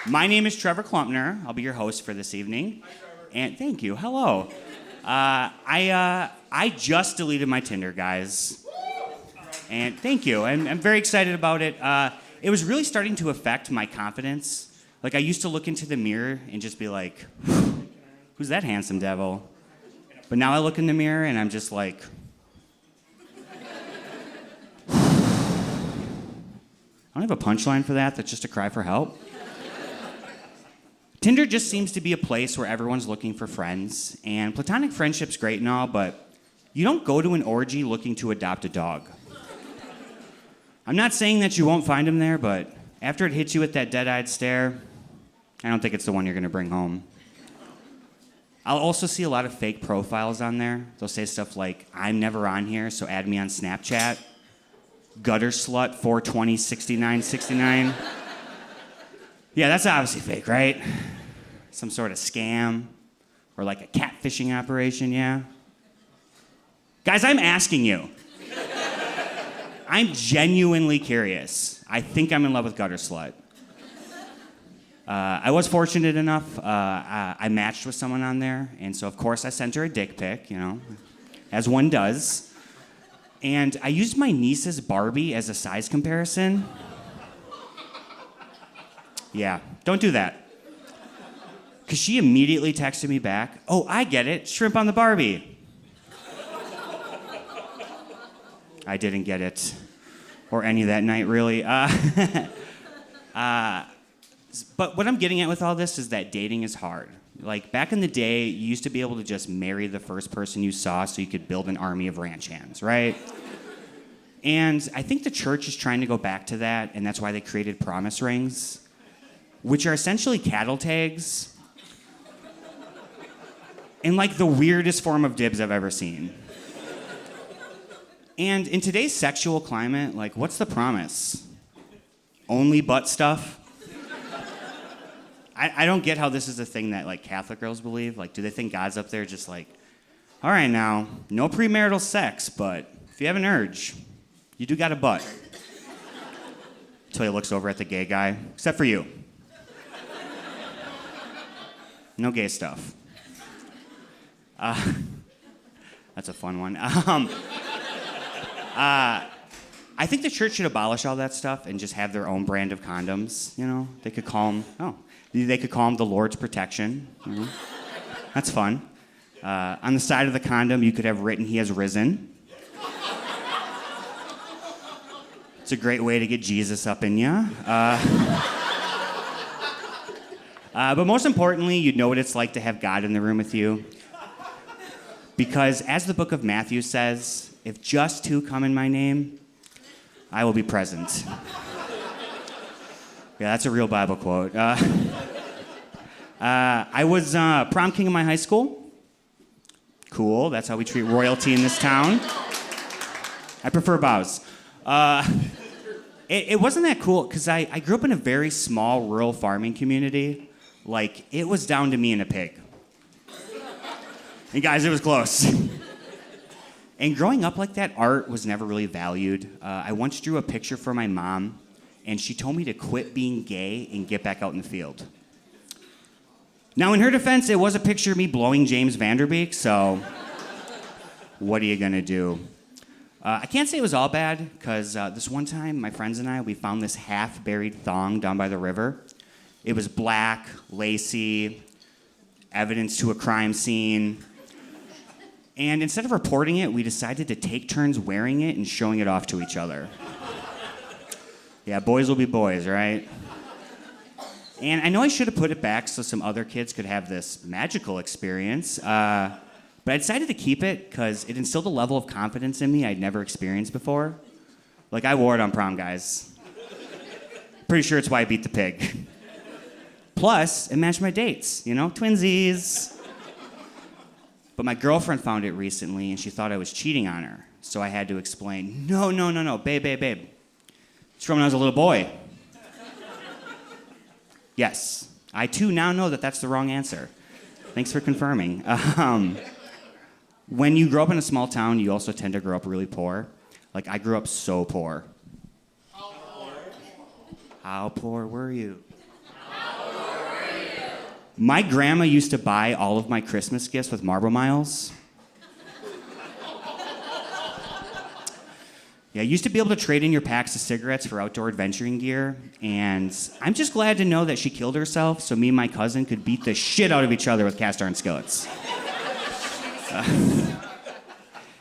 My name is Trevor Klumpner. I'll be your host for this evening. Hi, Trevor. And thank you. Hello. I just deleted my Tinder, guys. And thank you. I'm very excited about it. It was really starting to affect my confidence. Like, I used to look into the mirror and just be like, who's that handsome devil? But now I look in the mirror and I'm just like, I don't have a punchline for that. That's just a cry for help. Tinder just seems to be a place where everyone's looking for friends, and platonic friendship's great and all, but you don't go to an orgy looking to adopt a dog. I'm not saying that you won't find him there, but after it hits you with that dead-eyed stare, I don't think it's the one you're gonna bring home. I'll also see a lot of fake profiles on there. They'll say stuff like, I'm never on here, so add me on Snapchat. Gutter slut 420 69 69. Yeah, that's obviously fake, right? Some sort of scam or like a catfishing operation, yeah? Guys, I'm asking you. I'm genuinely curious. I think I'm in love with Gutter Slut. I was fortunate enough, I matched with someone on there, and so of course I sent her a dick pic, you know, as one does. And I used my niece's Barbie as a size comparison. Yeah, don't do that. Because she immediately texted me back, oh, I get it, shrimp on the Barbie. I didn't get it, or any of that night, really. But what I'm getting at with all this is that dating is hard. Like, back in the day, you used to be able to just marry the first person you saw so you could build an army of ranch hands, right? And I think the church is trying to go back to that, and that's why they created promise rings, which are essentially cattle tags in like the weirdest form of dibs I've ever seen. And in today's sexual climate, like, what's the promise? Only butt stuff? I don't get how this is a thing that, like, Catholic girls believe. Like, do they think God's up there just like, all right now, no premarital sex, but if you have an urge, you do got a butt. Until he looks over at the gay guy, except for you. No gay stuff. That's a fun one. I think the church should abolish all that stuff and just have their own brand of condoms. You know, they could call them, they could call them the Lord's Protection. You know? That's fun. On the side of the condom, you could have written, "He has risen." It's a great way to get Jesus up in ya. But most importantly, you'd know what it's like to have God in the room with you. Because as the book of Matthew says, if just two come in my name, I will be present. Yeah, that's a real Bible quote. I was prom king of my high school. Cool, that's how we treat royalty in this town. I prefer bows. It wasn't that cool, because I grew up in a very small rural farming community. Like, it was down to me and a pig. And guys, it was close. And growing up like that, art was never really valued. I once drew a picture for my mom, and she told me to quit being gay and get back out in the field. Now, in her defense, it was a picture of me blowing James Vanderbeek, so what are you gonna do? I can't say it was all bad, because this one time, my friends and I, we found this half-buried thong down by the river. It was black, lacy, evidence to a crime scene. And instead of reporting it, we decided to take turns wearing it and showing it off to each other. Yeah, boys will be boys, right? And I know I should have put it back so some other kids could have this magical experience, but I decided to keep it because it instilled a level of confidence in me I'd never experienced before. Like, I wore it on prom, guys. Pretty sure it's why I beat the pig. Plus, it matched my dates, you know, twinsies. But my girlfriend found it recently, and she thought I was cheating on her. So I had to explain, no, babe. It's from when I was a little boy. Yes, I too now know that that's the wrong answer. Thanks for confirming. When you grow up in a small town, you also tend to grow up really poor. Like, I grew up so poor. How poor were you? My grandma used to buy all of my Christmas gifts with Marble Miles. Yeah, I used to be able to trade in your packs of cigarettes for outdoor adventuring gear, and I'm just glad to know that she killed herself so me and my cousin could beat the shit out of each other with cast iron skillets.